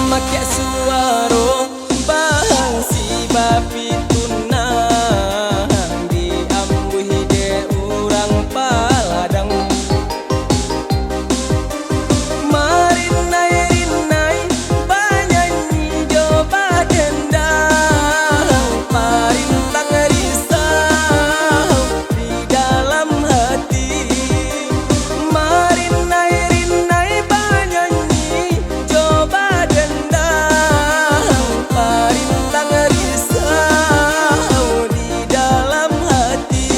make suaro bahang si bapi tunang diambuhi de urang paladang marinai-rinai banyanyi joba dendang parintang risau di dalam hati marinai-rinai banyanyi coba dendang parintang risau di dalam hati.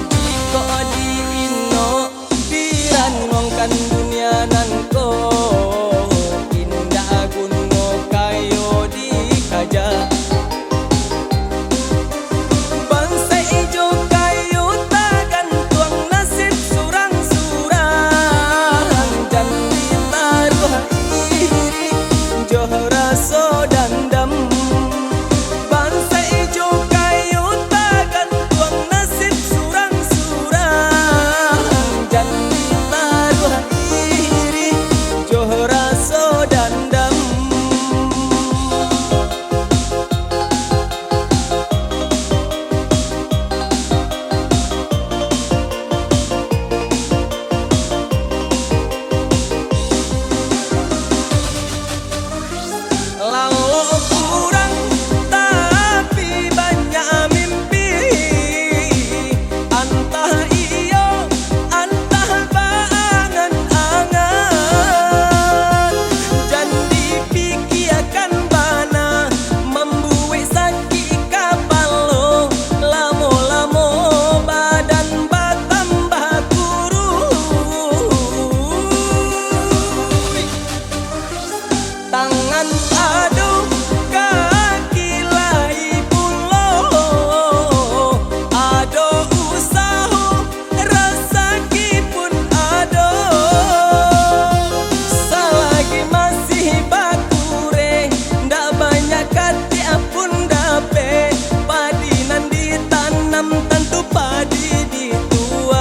Jiko diino piran ngongkan dunia nan ko indah gunno kayo di kaja bangsa ijo kayu tagan tuang nasib surang-surang dan ditaruh iri johra so dandam bangsa ijo kayu tagan tuang nasib surang-surang dan ditaruh iri johra so dandam. Lalu kurang tapi banyak mimpi antah iyo antah baangan-angan dan dipikirkan bana membuat sakit kapalo lamo-lamo badan batambah kurus tangan aduh kaki lai pulo ado usaha rezeki pun ado selagi masih bakure ndak banyak kati pun dape padi nan ditanam tentu padi dituai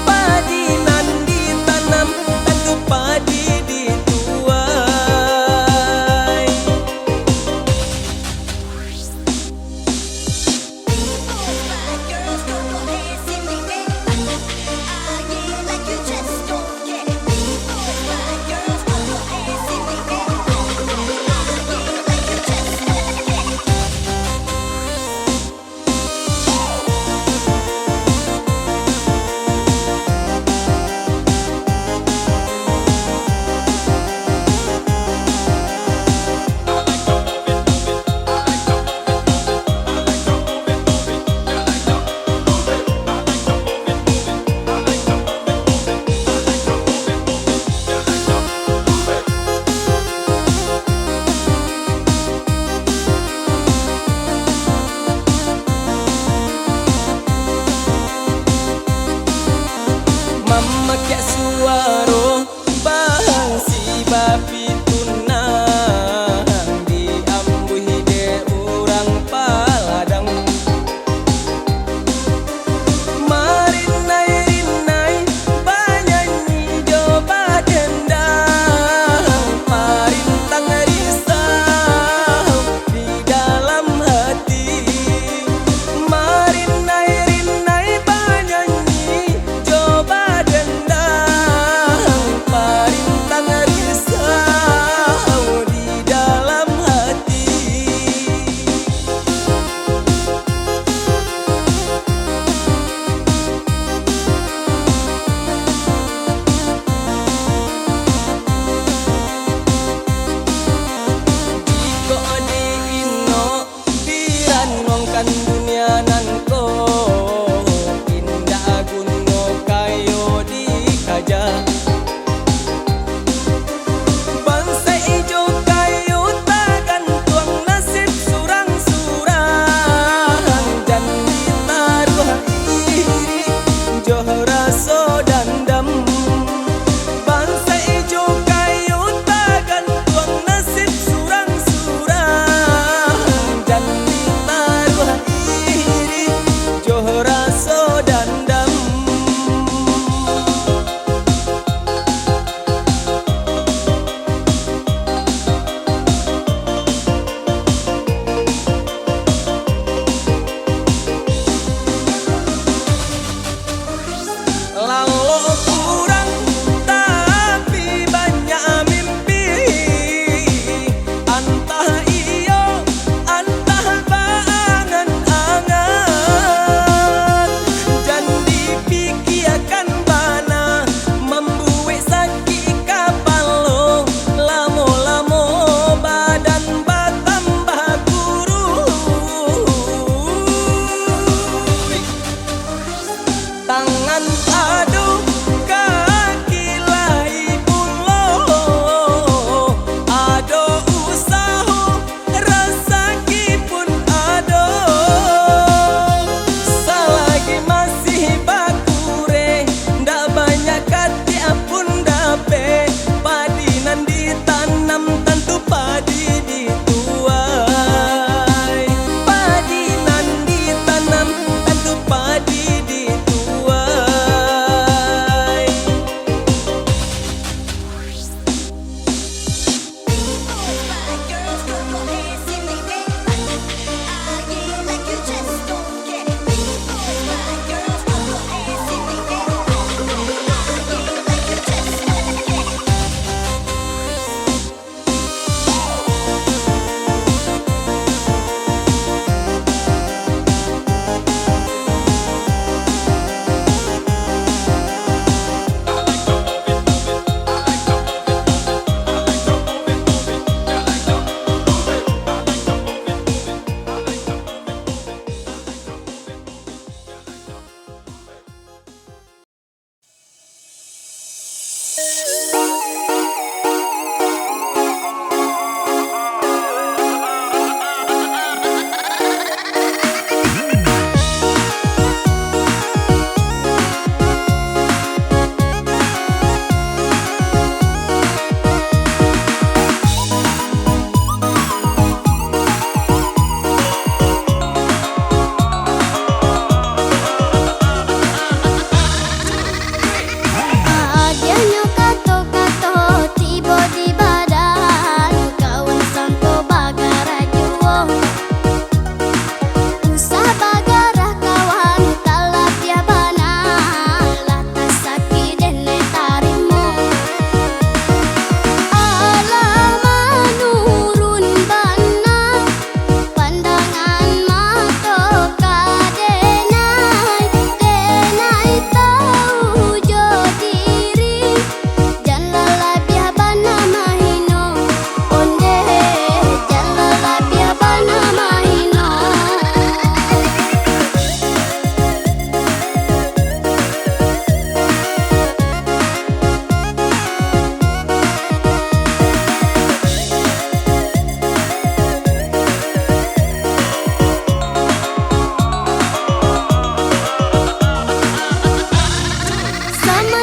padi nan ditanam tentu padi dituai. Make suaro bahang si bapi tunang diambuhi de urang paladang marinai-rinai banyanyi joba dendang parintang risau di dalam hati marinai-rinai banyanyi coba dendang parintang risau di dalam hati. Jiko diino piran ngongkan dunia nan ko indah gunno kayo di kaja bangsa ijo kayu tagan tuang nasib surang-surang dan ditaruh iri johra so dandam bangsa ijo kayu tagan tuang nasib surang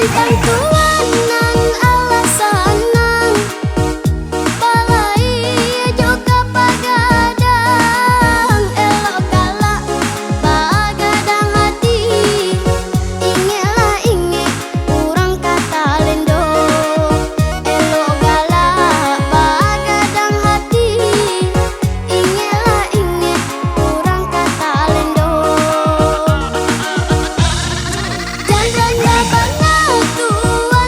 Jangan banget tua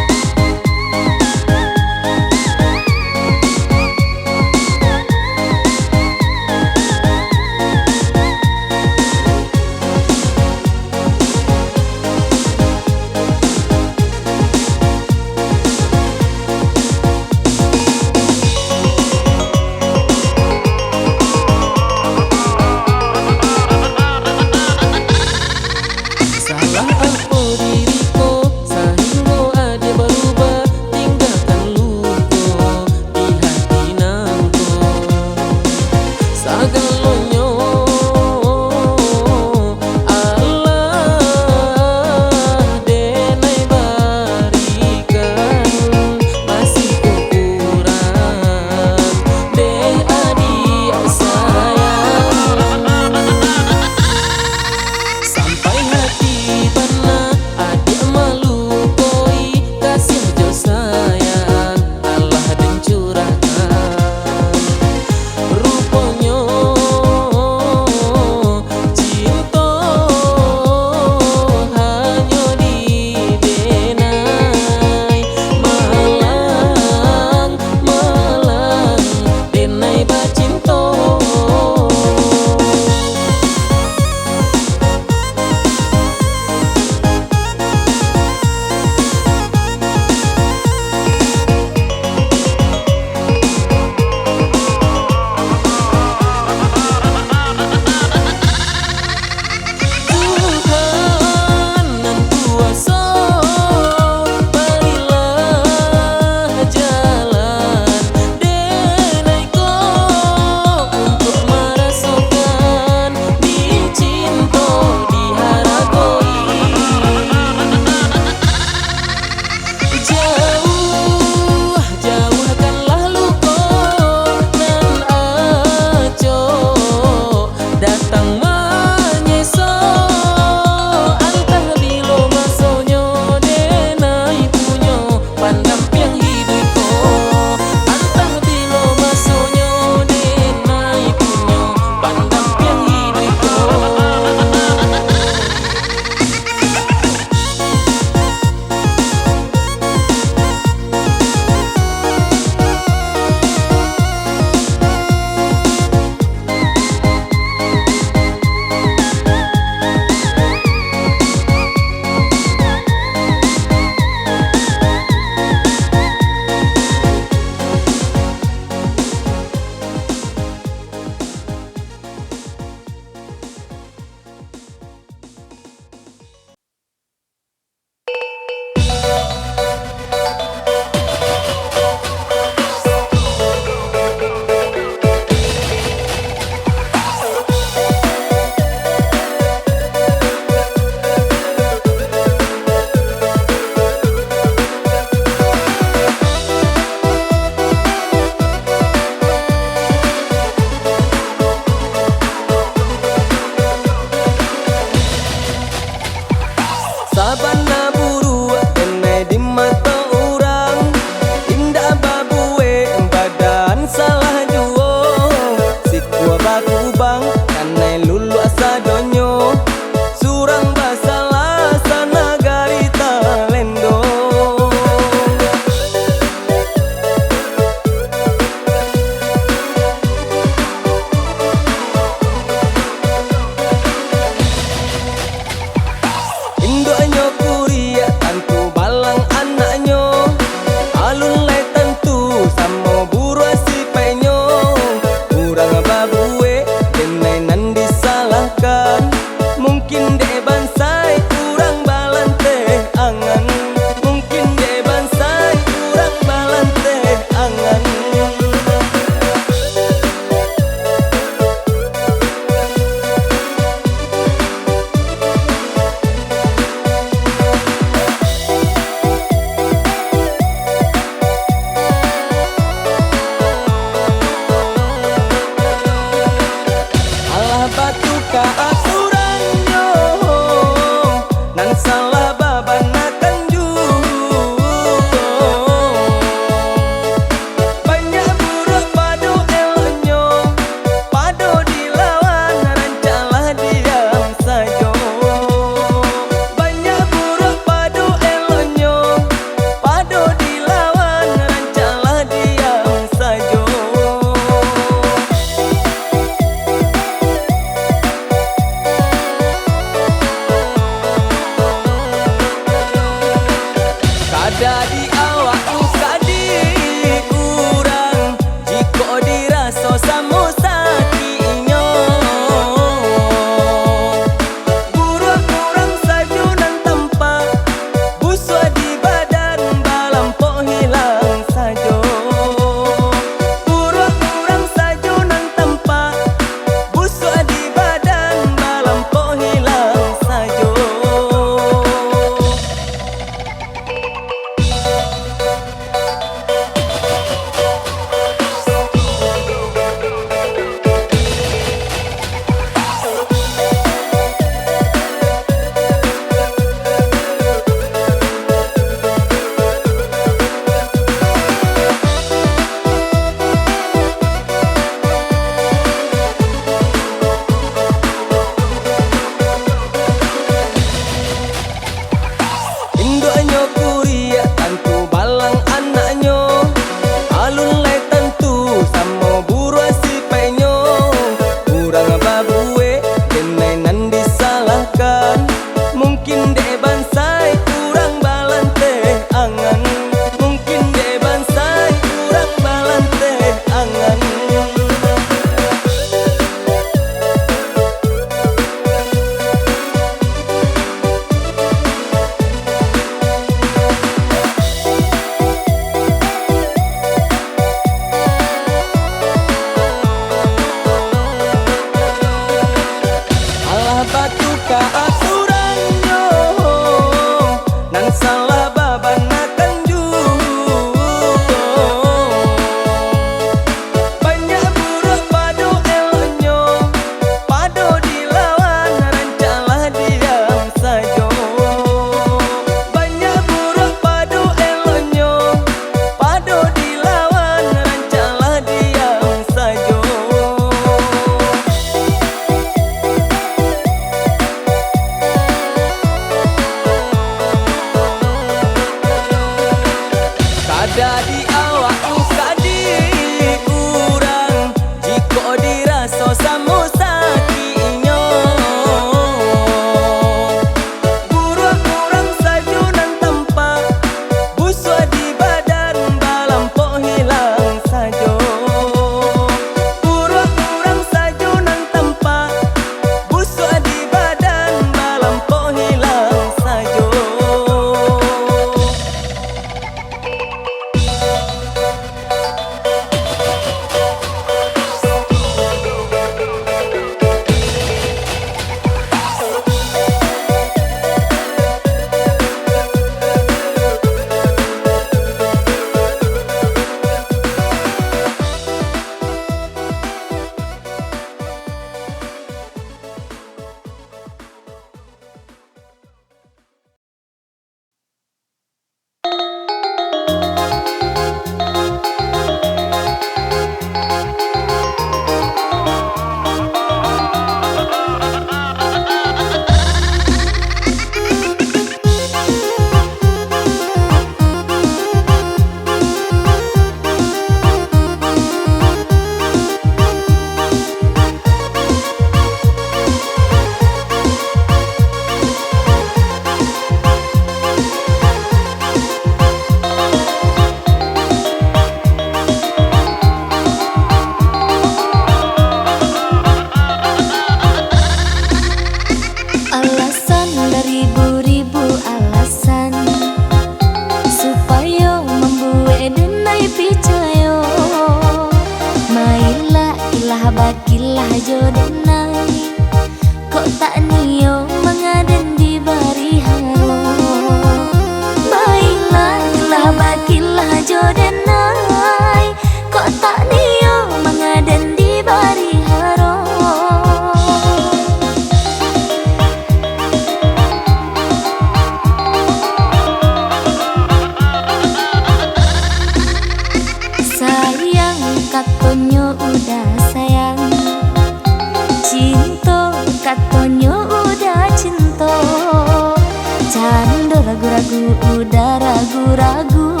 ragu, udah ragu-ragu.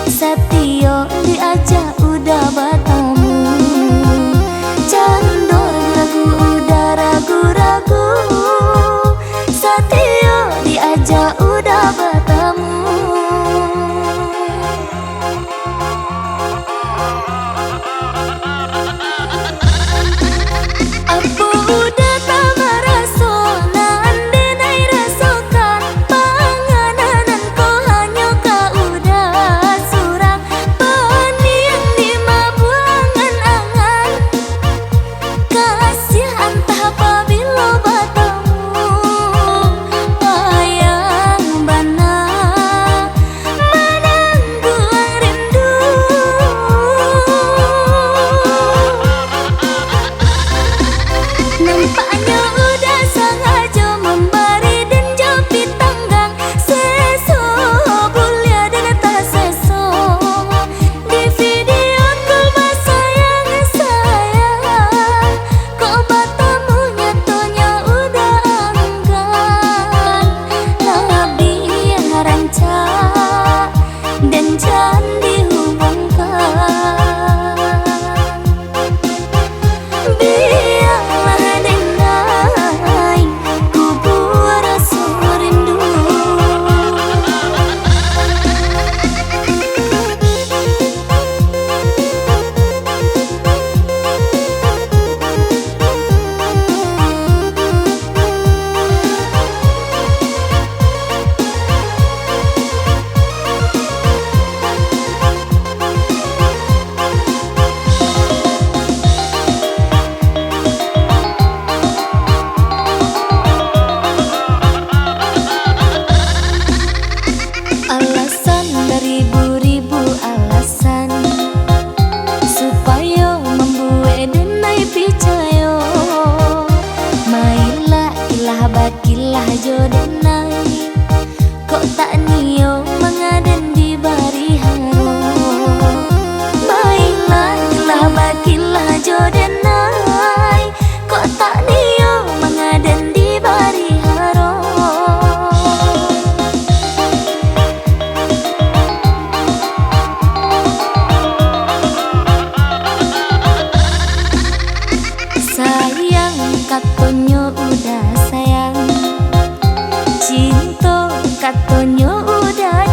Setio diajak udah bertemu. Cando ragu, udah ragu-ragu. Setio diajak udah bertemu. Apa udah tak merasa nande nai rasakan panganan ko hanya kau udah surang peniang di mabuangan angan kasih antah apabila bertemu wayang bana menangguang rindu. Nampaknya udah sengaja memberi dan jepit tanggang seso bulia dan tak seso. Di video call bersayang sayang kok bertemu nyatonya udah enggan. Lebih yang rancak dan jangan dihubungkan. Biarlah dengai kubur rasa rindu. Alasan beribu-ribu alasan supaya membuat denai percaya. Mailah ilah bakilah jodenai kok tak nio mengaden di bari haro. Mailah ilah bakilah jodenai kok tak nio mengaden di bari haro. Sayang katonyo udah sayang, cinta katonyo udah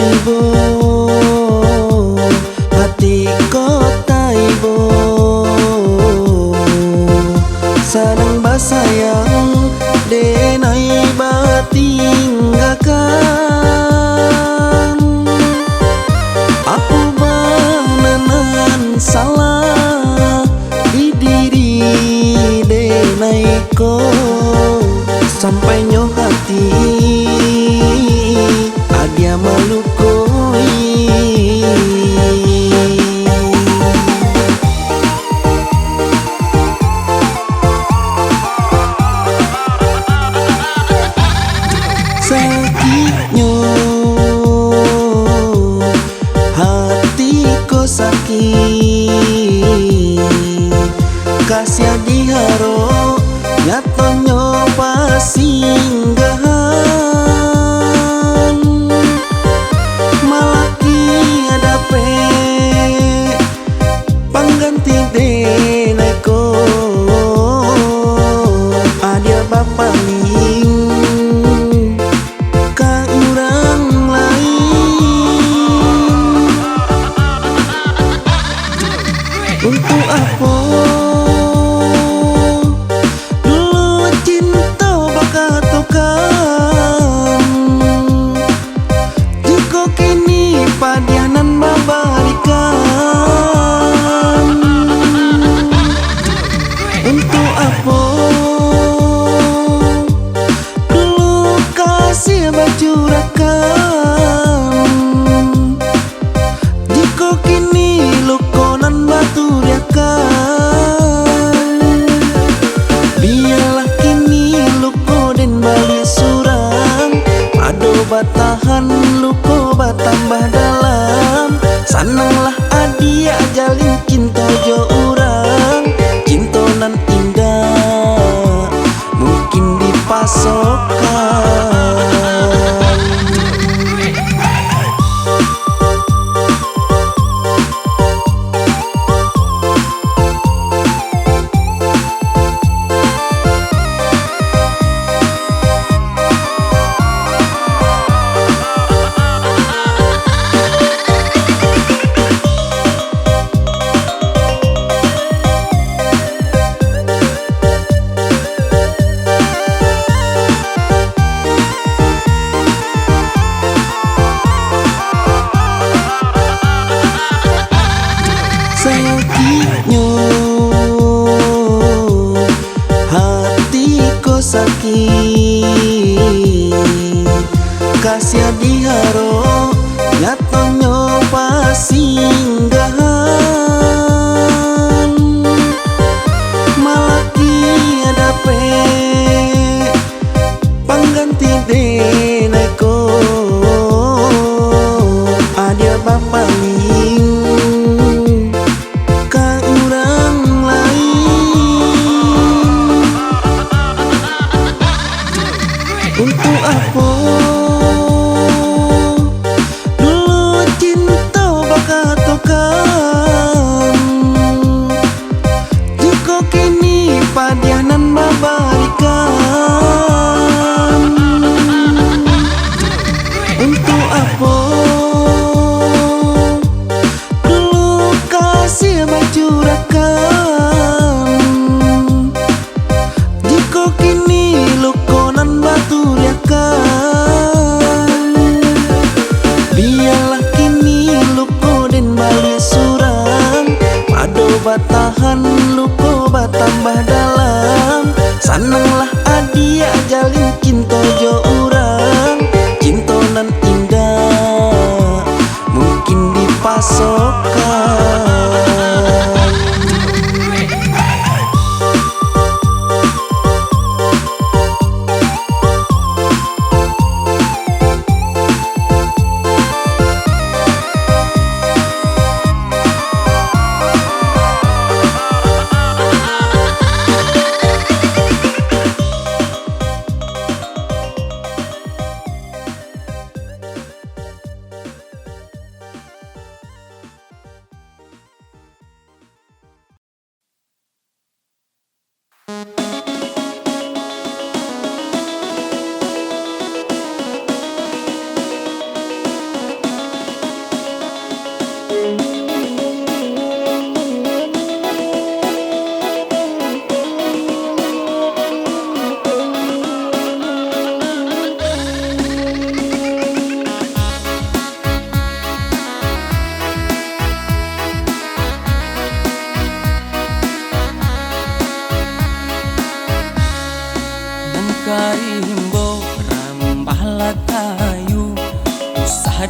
Ibo, hati kota Ibo, sadang basayang denai batinggakan. Aku bananan salah di diri denai ko, sampai nyo hati adia malu koi. Sakitnya hatiku sakit, kasih diharo nyatonyo pasinggahan. Malaki ada pe pangganti deneko, adia bapaling ka urang lain. Untuk apa dulu cinta bakatokan, jika kini padianan babarikan. Untuk apa dulu kasih bacurakan, jika kini lukonan batu riakan. Biarlah kini luko den balik surang, ado batahan luko batambah dalam. Sananglah adia jalin cinta jo urang, cinta nan indah mungkin dipasokkan. Sakitnya hatiku sakit, kasih diharo nyatonyo pasinggahan. Malaki ada pe pangganti deneko, adia bapaling ka urang lain. Untuk apa dulu cinta bakatokan, jika kini padianan babarikan. Untuk apa dulu kasih bacurakan, jika kini lukonan batu riakan. Biarlah kini luko den balik surang, ado batahan luko batambah dalam. Sananglah adia jalin cinta jo urang, cinta nan indah mungkin dipasokkan.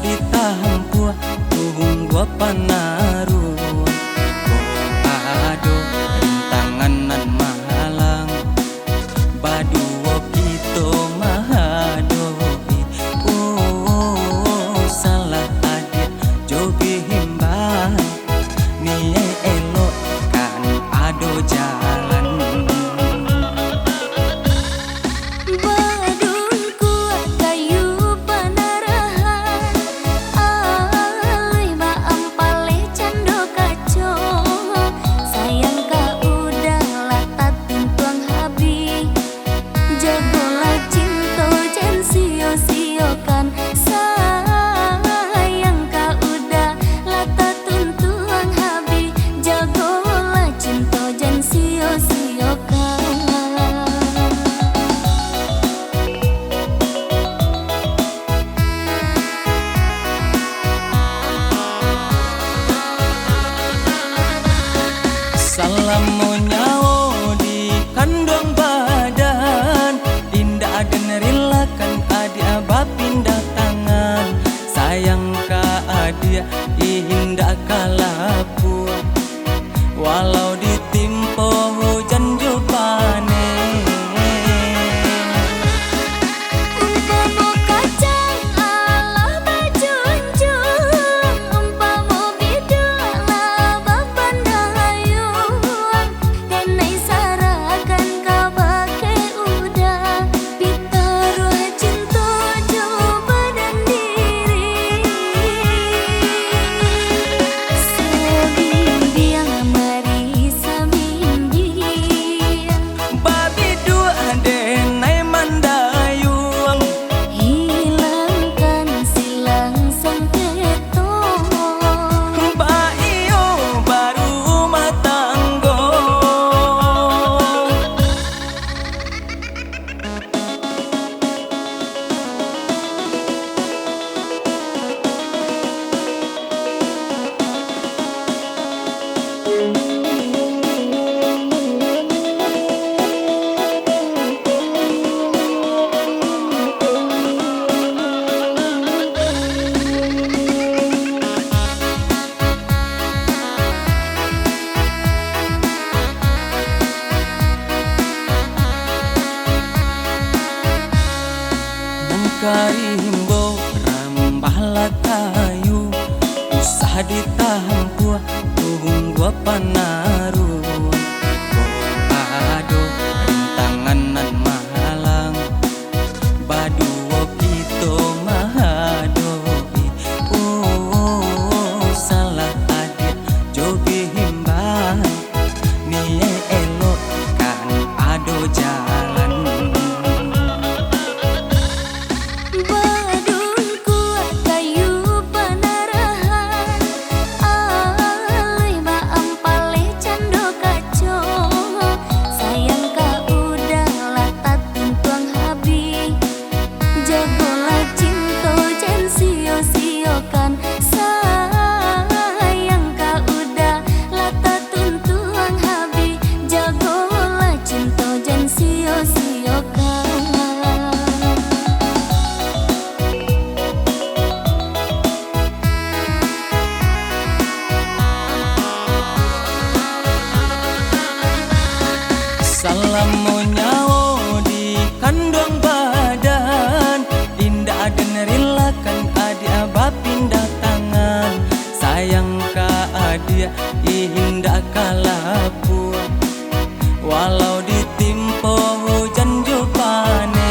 ditampu tunggu panaru ado rintanganan mahalang baduo kito mahadoi salah adik jogi himbang nie elok kan ado jalan. Salam nyawo di kandung badan Dinda aden relakan adia aba pindah tangan Sayang ka adia ihinda kalapu Walau ditimpo hujan jupane Karimbo rambahlah kayu usah ditampu tunggu panaru ado rintanganan mahalang baduo kito mahadoi salah adik jogi himbang nie elok kan ado jalan. Salam nyawo di kandung badan Dinda aden relakan adia aba pindah tangan Sayang ka adia ihinda kalapu Walau ditimpo hujan jupane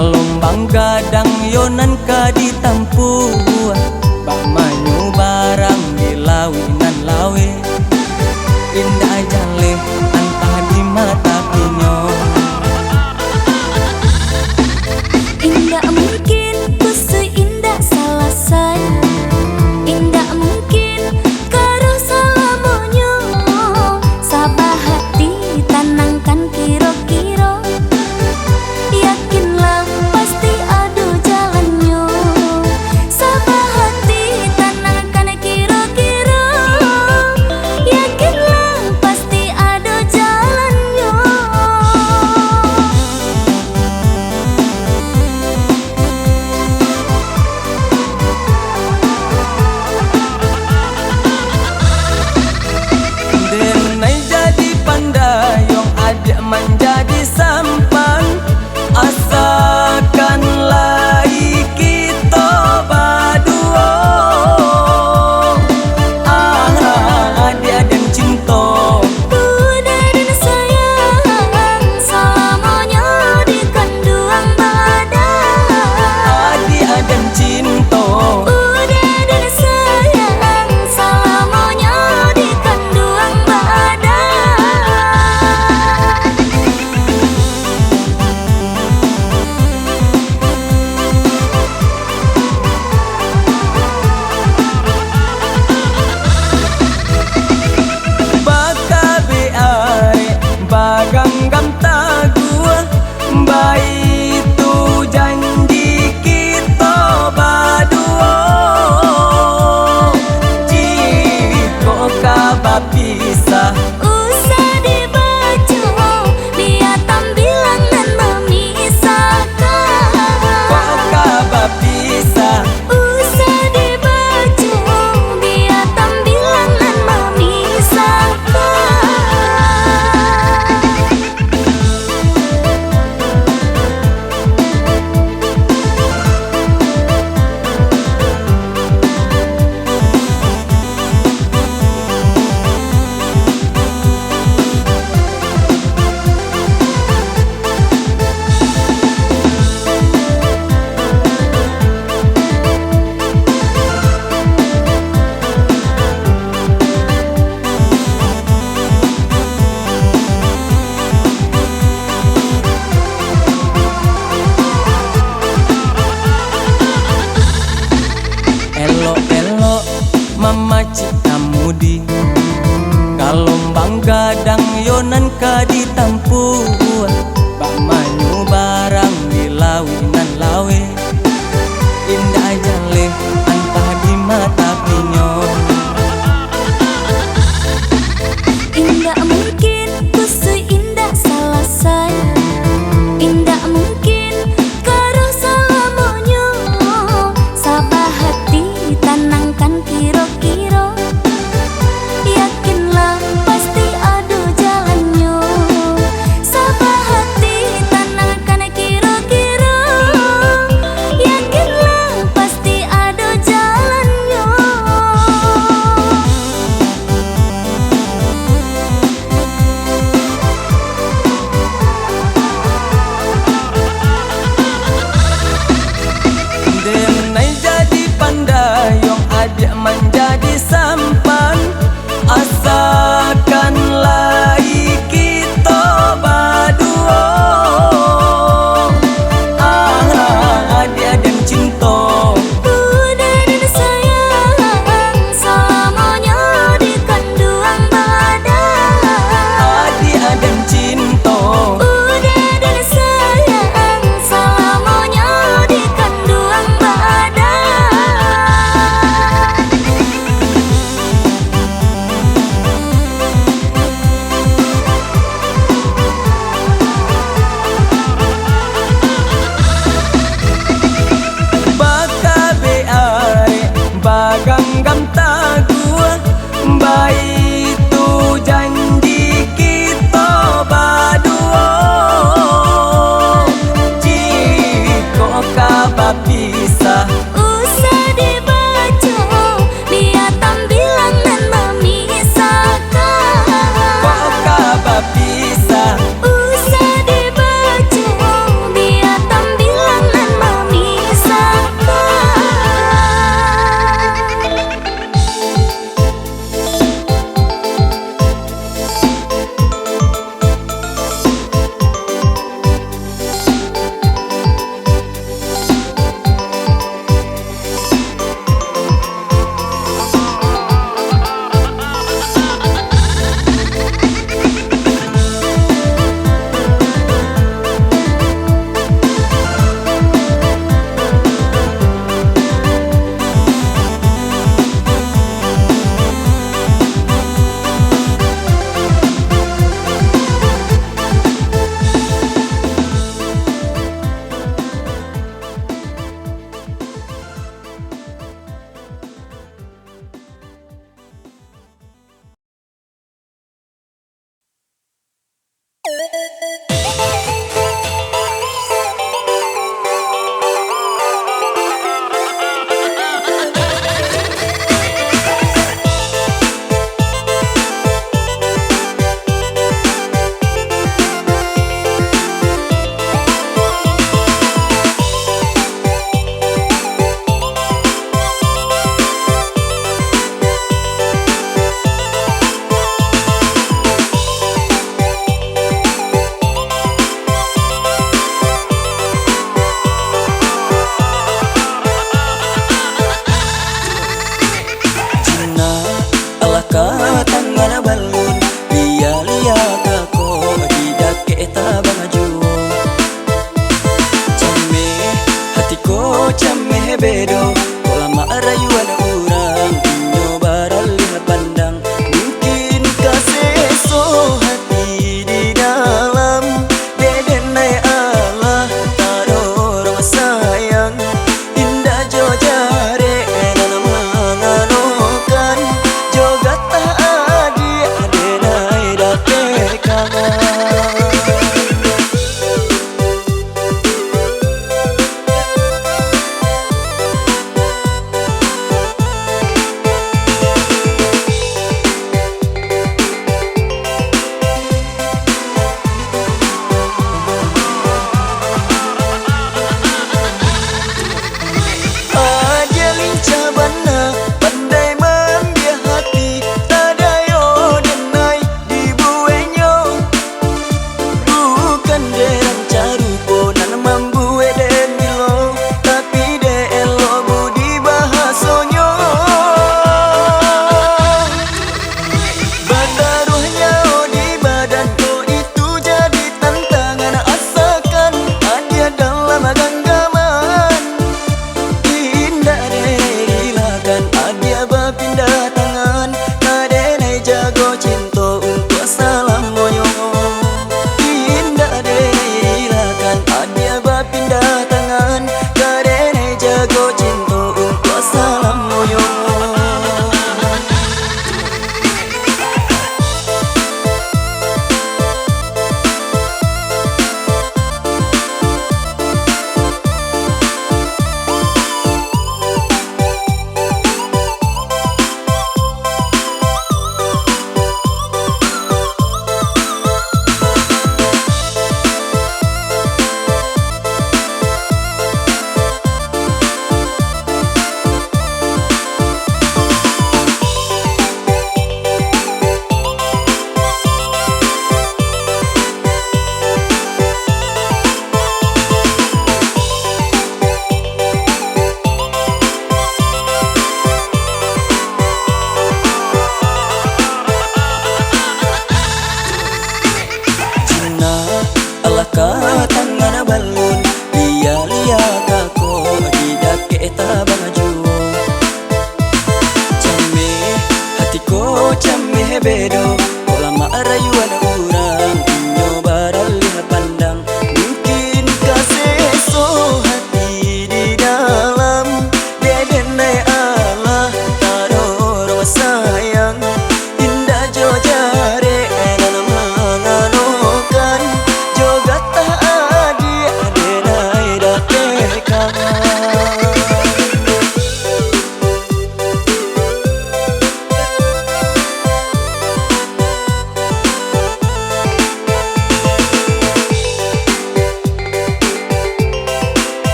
Kalombang gadang yonan ka ditampu, bak manyu barang di lawinan lawe. Indah jale antah di mata pinyo. Indah mungkin kusui indah salasan, indah mungkin karo salamonyo. Sabah hati tanangkan kiro-kiro, yakinlah pasti adu jalannya. Sabah hati tanangkan cameh bedo lama rayuan orang nyoba lihat pandang mungkin kaseso hati di dalam bedenai Allah tadorong sayang indah jo jare nan manganokan joga tak adi adenai dake kangen.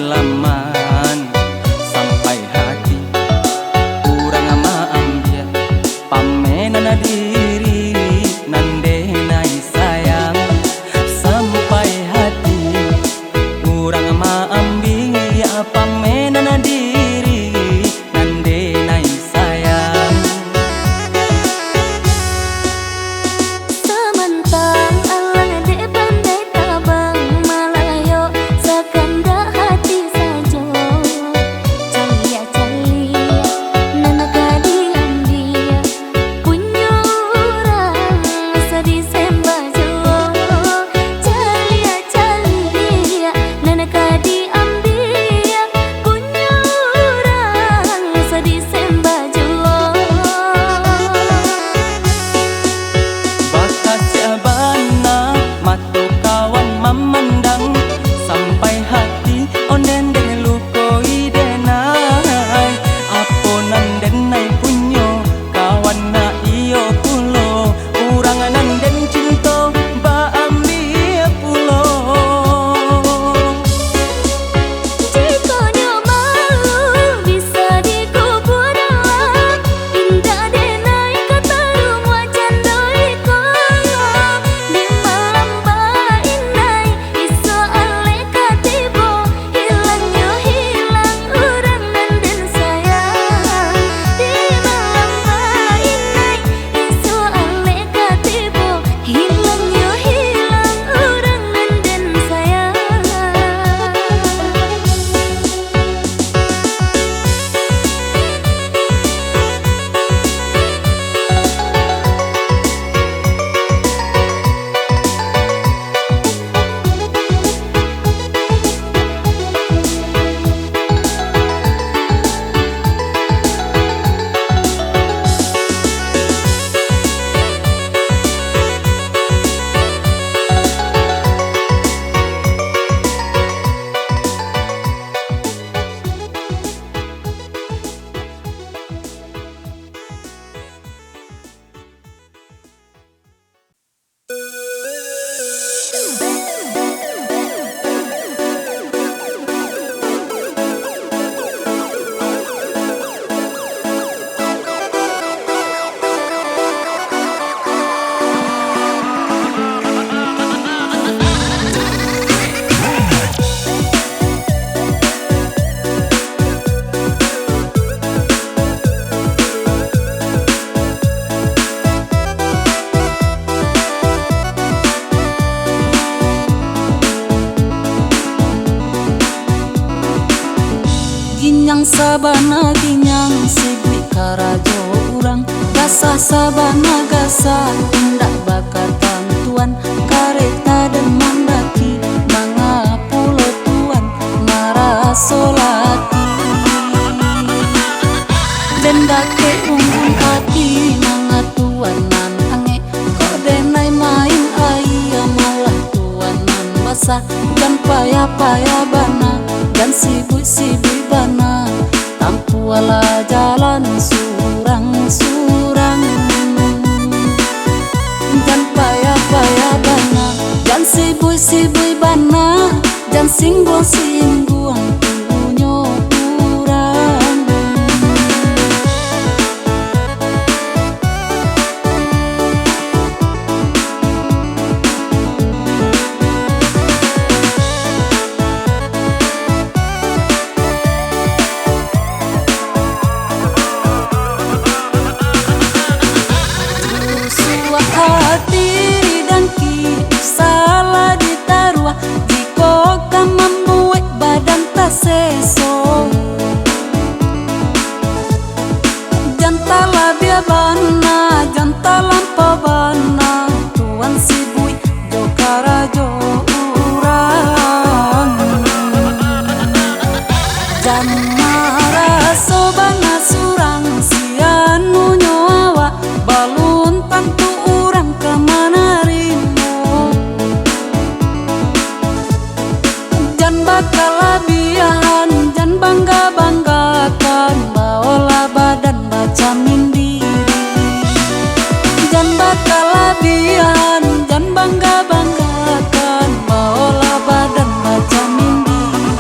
pengalaman sampai hati kurang maambia pamenana diri nande nai sayang sampai hati kurang maambia pamenana diri nande nai sayang Semantang alang dek pandai tabang malayo sakanda hati sajo calia calia nana kadi ambia punyo orang sadi sembajo calia calia nana kadi ambia punyo orang sadi sembajo bakas abana matu kawan memandang sampai hati onden delukoi denai aponan denai punyo kawan na iyo pulo urang nanden cinto ba ambia pulo Jika dia malu bisa dikubur dalam indah denai kata rumah candoi kolam di malam bainai iso ale katibo hilangnya hilang orang nanden sayang di malam bainai iso ale katibo hilangnya hilang orang nanden sayang Ginyang sabana ginyang sibui karajo urang gasah sabana gasah tindak bakatan tuan kareta dan mandaki manga pulo tuan marasolati dendake unggung hati manga tuanan ange kok denai main ayah malah tuanan basah dan payah-payah bana dan sibui-sibui bana tampu ala jalan surang-surang dan payah-payah bana dan sibui-sibui bana dan singguang-singguang punyo kurang hati dan ki salah ditaruh jika kan membuat badan tak seso jantala dia bana jantala pabana tuan sibui jokarajo urang janara sobana surang sianu nyawa balun pantu urang kemana rimo jan bakal labihan jan bangga-banggakan baola badan baca mindiri jan bakal labihan jan bangga-banggakan baola badan baca mindiri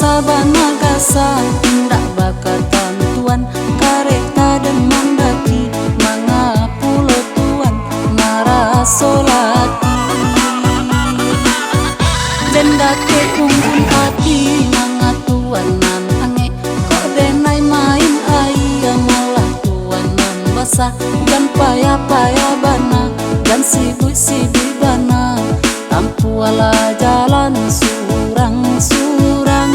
sabana gasa tindak bakal tentuan kareta dan mandaki manga pulau tuan narasolati dendake kumpul hati manga tuan nan ange kok denai main ayah malah tuan nan basah dan payah-payah bana dan sibuk-sibuk bana tampu ala jalan surang-surang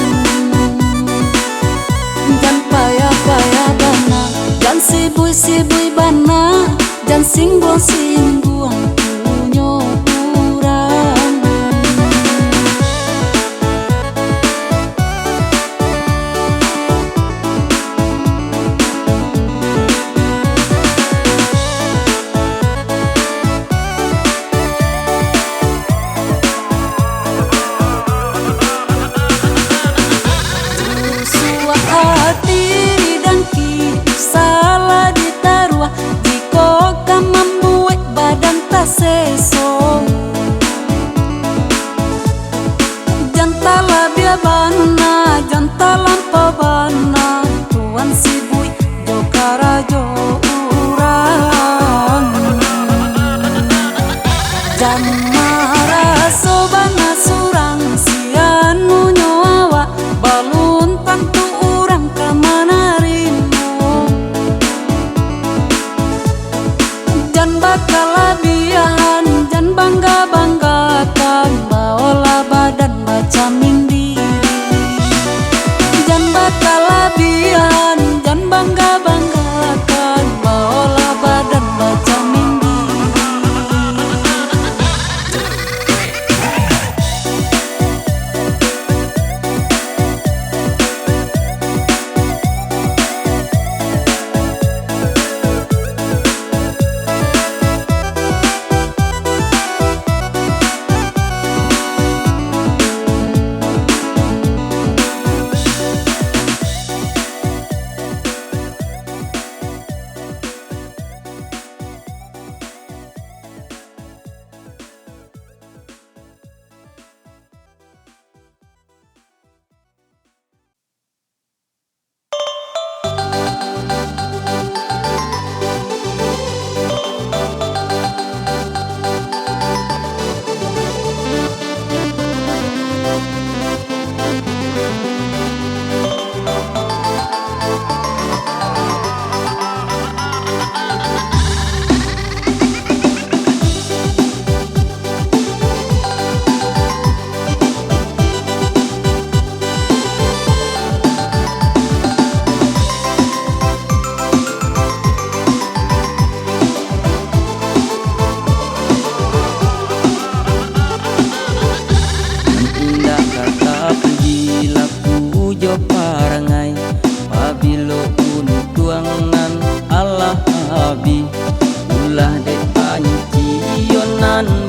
dan payah-payah bana dan sibuk-sibuk bana dan singgung-singgung punyo kurang. Seso janta labia bana janta lampa bana tuan sibui jokara jorang jan mara sobana surang sianu nyawa balun tantu urang kamanarimo jan bakal dan bangga-banggakan baola badan baca mindi jan bakal labian jan bangga-banggakan baola badan baca mindi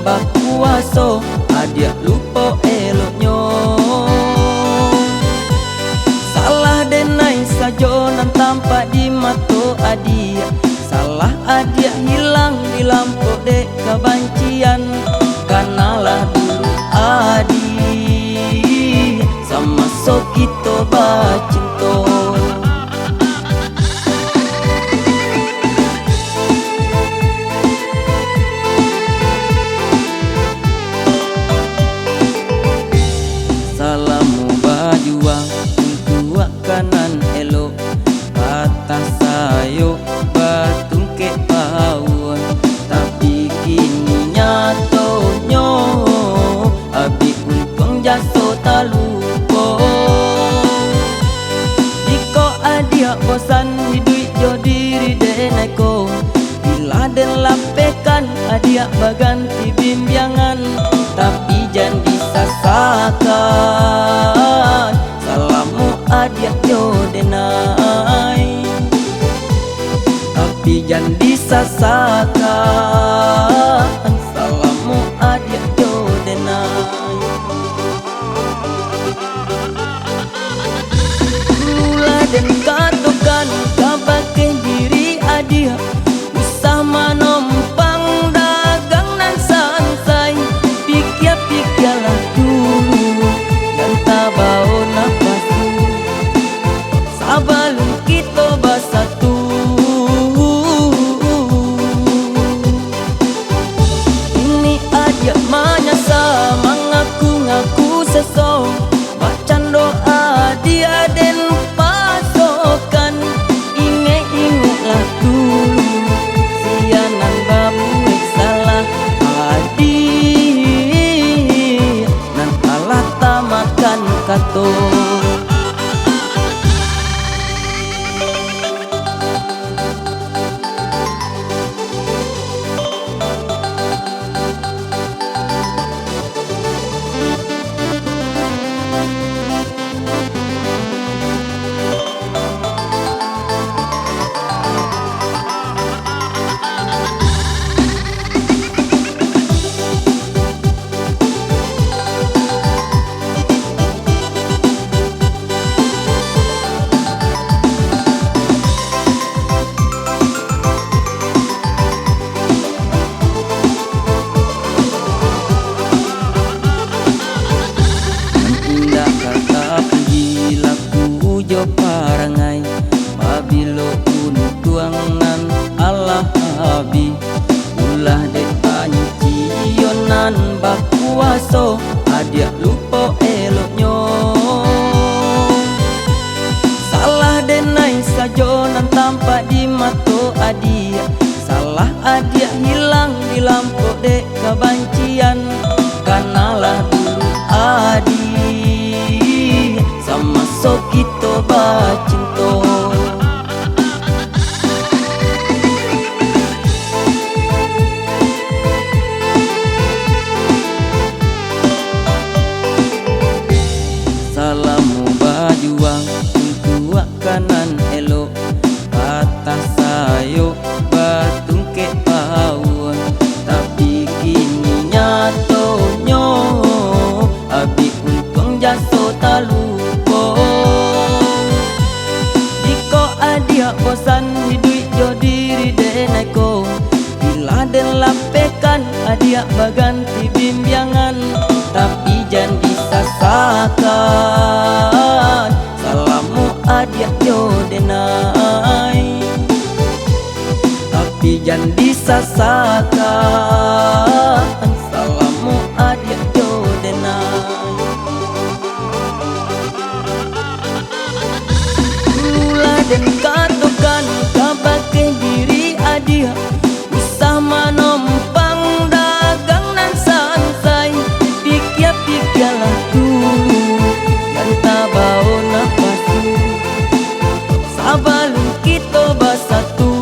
bakuaso adia lupo eloknyo salah denai sajonan tampak di mato adia salah adia hilang di lampu dek kebancian kanalah dulu adi sama sokito bacinto kanan elok patah sayo batungke bawah tapi kini nyatonyo abi untung jaso talupo diko adia bosan hidup jo diri deneko bila den lapekan adia baganti bimbyangan tapi jangan disasakan salamu adia jodenai tapi jangan disasakan salamu adia jodenai mula dan katukan kabake diri adia usah manompang dagang nan santai pikir-pikirlah dulu dan tabau nafas seso bacan doa dia den pasokan. Inge-ingelah dulu sianan babu salah adi nan alah tamakan kato. Parangai babilo untuangan Allah habi ulah de pancionan bakuaso adia lupo eloknyo salah denai sajonan tampak di mato adia salah adia hilang di lampu de kebancian kanalah dulu adi sama sokito bacinto. Salamu bajuang untuk kanan elok atas sayo batung ke bawah tapi kini nyatonyo abi untung jaso talu. Dia bosan hidup jo diri deneko bila den lapekan adia baganti bimbyangan tapi jangan disasakan salamu adia jo denai tapi jangan disasakan salamu adia jo denai. Dan katakan kabake diri adia usah manompang dagang nan santai pikir-pikirlah dulu dan tabau napasu sabalun kita basatu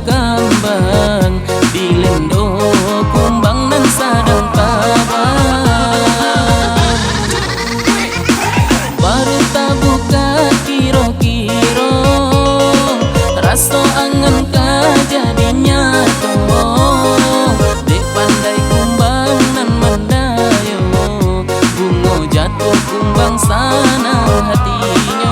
kambang dilendo kumbang nan sadang tabang baru tabuka kiro-kiro raso angan kajadinya toh dek pandai kumbang nan mandayo bungo jatuh kumbang sana hatinya.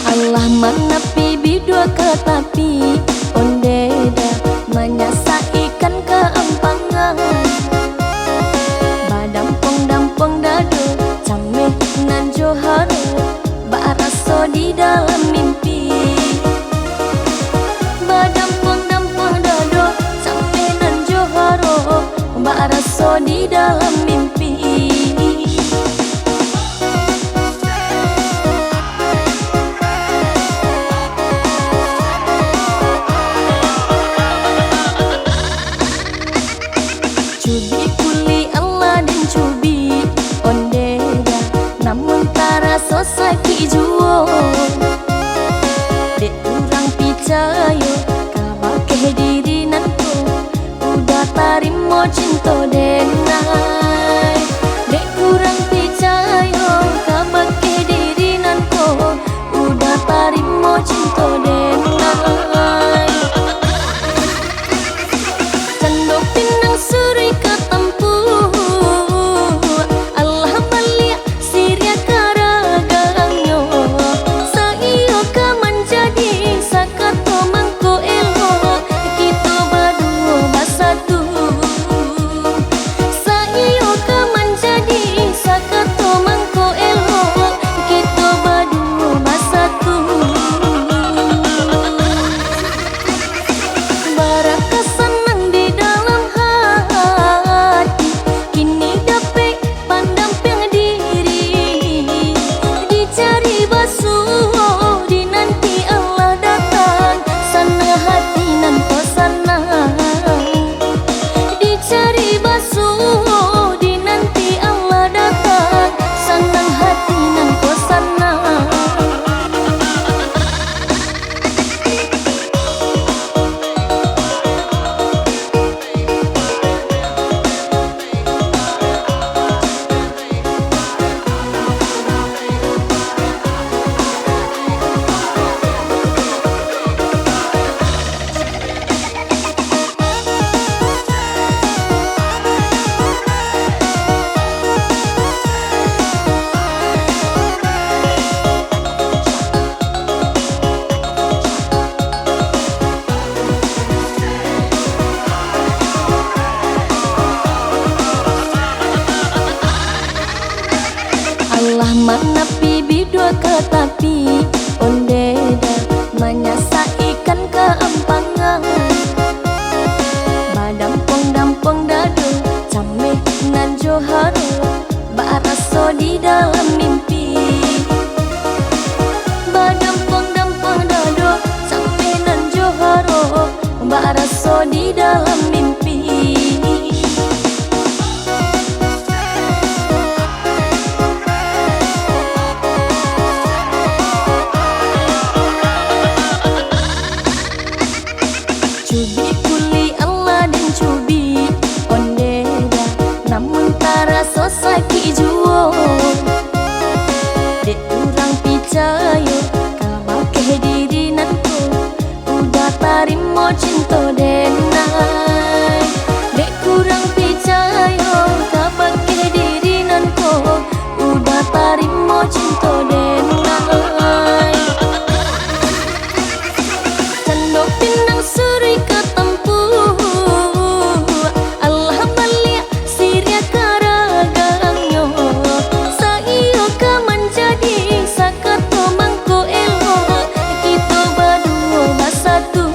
Allah menepi bidua ke tapi ondeda menyasa ikan keempangan badampong-dampong dado cameh nan joharo baraso di dalam mimpi badampong-dampong dado cameh nan joharo baraso di dalam mimpi. Cubi kuli Allah dan cubi ondeda namun taraso sakit juo dek kurang picayo kabake diri nanku udah tarimo cinta denai dek kurang picayo kabake diri nanku udah tarimo cinta denai cendok pinang suri ketempu Allah balik siria karagangyo saiyo ka menjadi sakato mangko elo kita berdua bersatu saiyo ka menjadi sakato mangko elo kita berdua bersatu baraka senang di dalam hati kini dapat pandamping diri dicari basuh di nanti Allah datang sana hati nan kosana dicari basuh di nanti Allah datang sana hati nan kosana. Allah menepi bidua ke tapi ondeda menyasa ikan keempangan badampong-dampong dado cameh nan joharo baraso di dalam mimpi badampong-dampong dado cameh nan joharo baraso di dalam mimpi. Cubi kuli Allah dan cubi ondeda namun taraso sakit juo dek kurang picayo kabake diri nanku udah tarimo cinta denai dek kurang picayo kabake diri nanku udah tarimo cinta denai cendok pinang suri ketempu Allah balik siria karagangyo saiyo ka menjadi sakato mangko elo kita berdua bersatu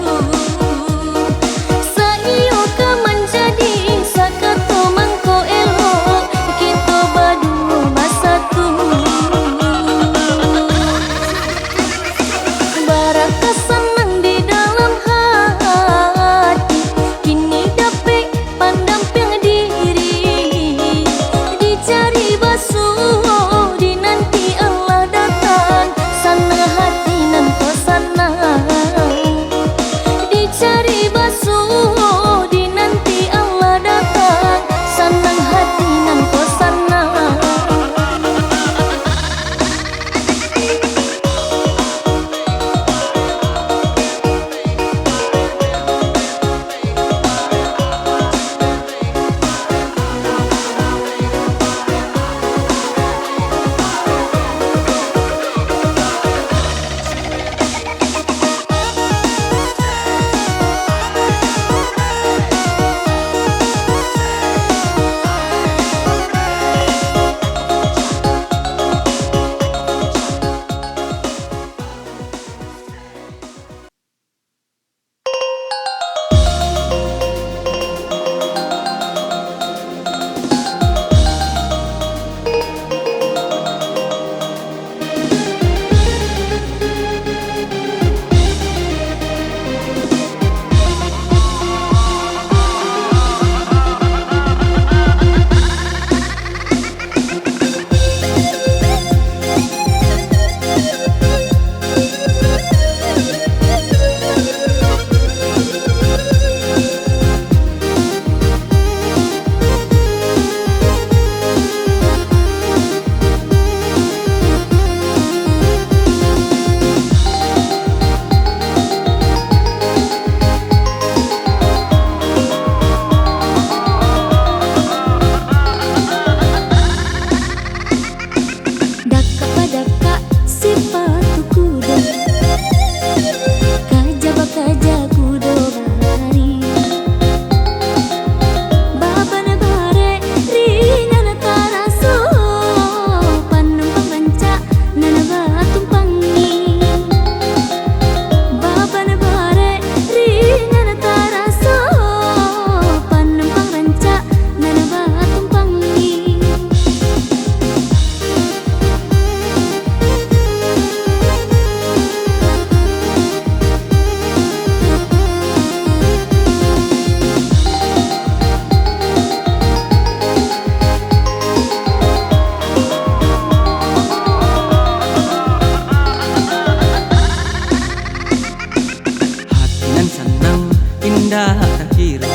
indah tak kira,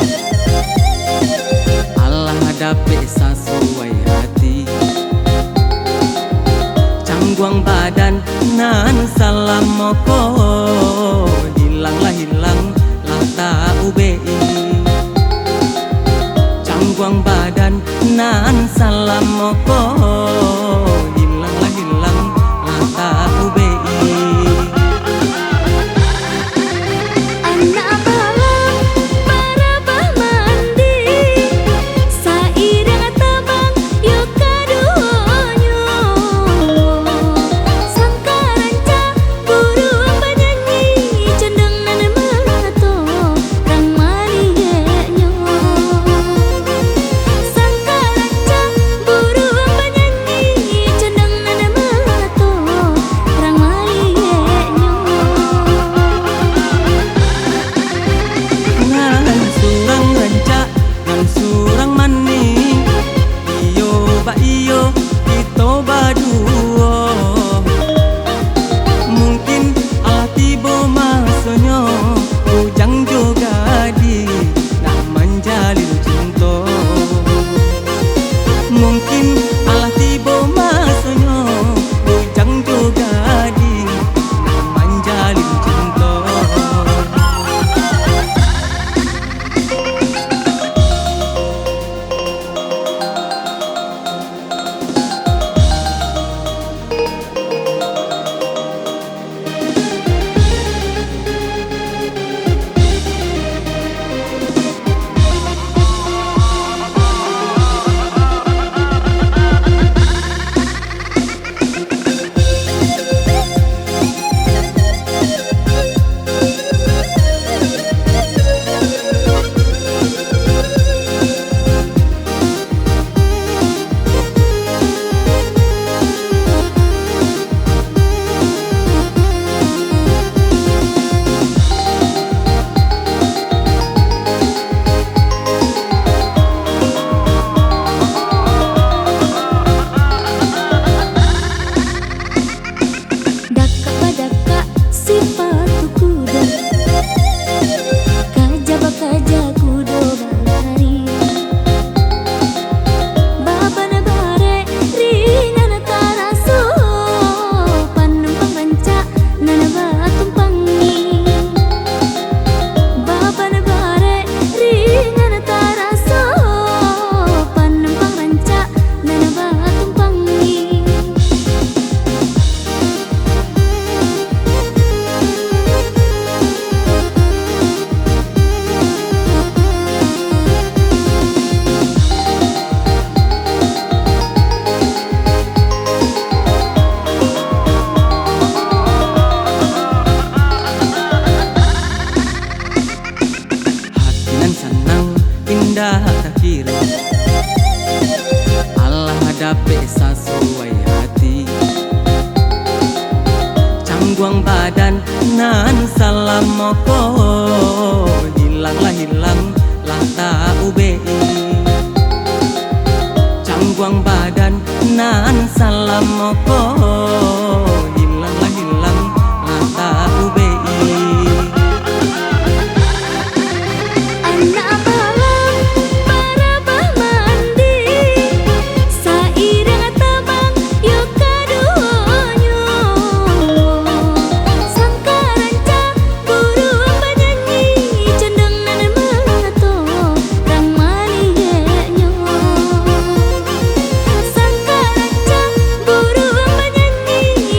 Allah hadapi sesuai hati. Cangguang badan nan salam moko, hilang lah tak ubei. Cangguang badan nan salam moko, hilang lah tak ubei. Anak balang barabah mandi, sairang tabang yo kadonyo. Sangkaranca burung penyanyi, cendeng nan melato rang malienyo. Sangkaranca burung penyanyi, cendeng nan melato rang malienyo. Ngan surang ranca, ngan surang mani, iyo ba iyo, ito ba duo. Mungkin tibo masonyo, ujang juga di nak menjalin cinta. Mungkin tibo masonyo, ujang juga di nak menjalin cinta. Daka padaka sifatu kuda, kaja kudo balari. Baba na bare rina na taraso, panumpang ranca na nabatumpangi. Baba na bare rina na taraso, panumpang ranca na nabatumpangi. Hati nan senang, indah tak kira, Allah hadapi sesuai hati. Cangguang badan nan salam moko, hilang lah tak ubei. Cangguang badan nan salam moko, hilang lah tak ubei. Anak balang barabah mandi, sairang tabang yo kadonyo. Sangkaranca burung penyanyi, cendeng nan melato rang malienyo. Sangkaranca burung penyanyi,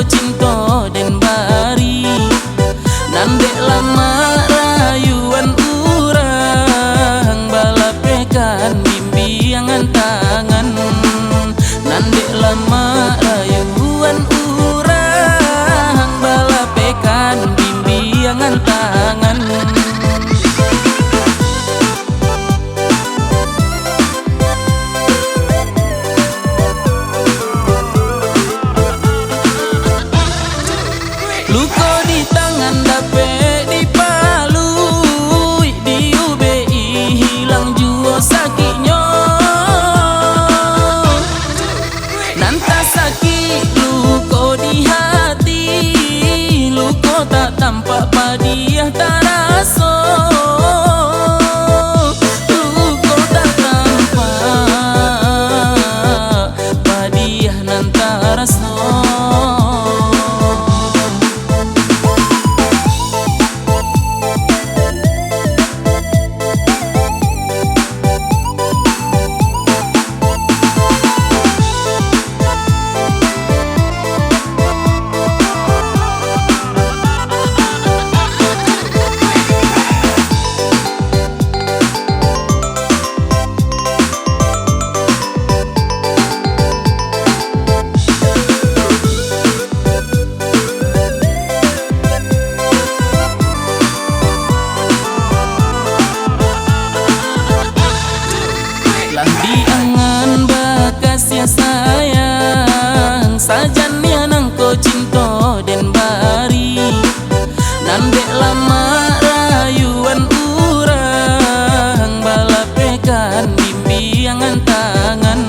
cinta den bari. Nandek lama rayuan urang balapekan bimbingan tangan. Nandek lama rayuan urang balapekan bimbingan tangan. Luko di tangan dape dipalui, diubei hilang jua sakitnya. Nanta sakit luko di hati, luko tak tampak padiah tak rasa. Luko tak tampak padiah nanta rasa. Lah diangan bakas ya sayang, sajannya nangko cinta den bari. Nandek lama rayuan urang balapekan bimbingan tangan.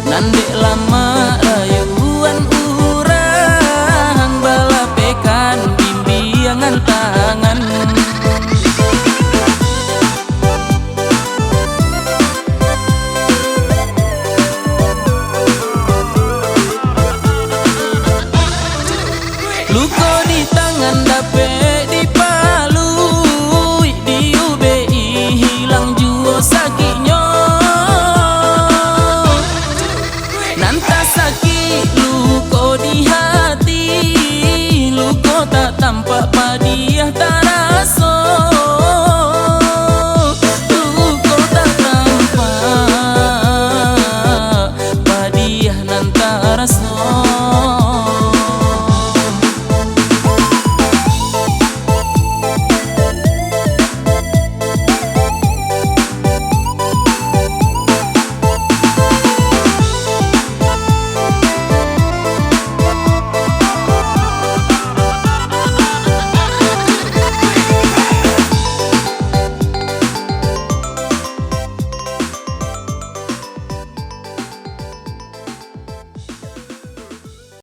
Nandek lama rayuan urang balapekan bimbingan tangan. Luko di tangan dape dipalui, diubei hilang jua sakitnya. Nanta sakit luko di hati, luko tak tampak padiah tak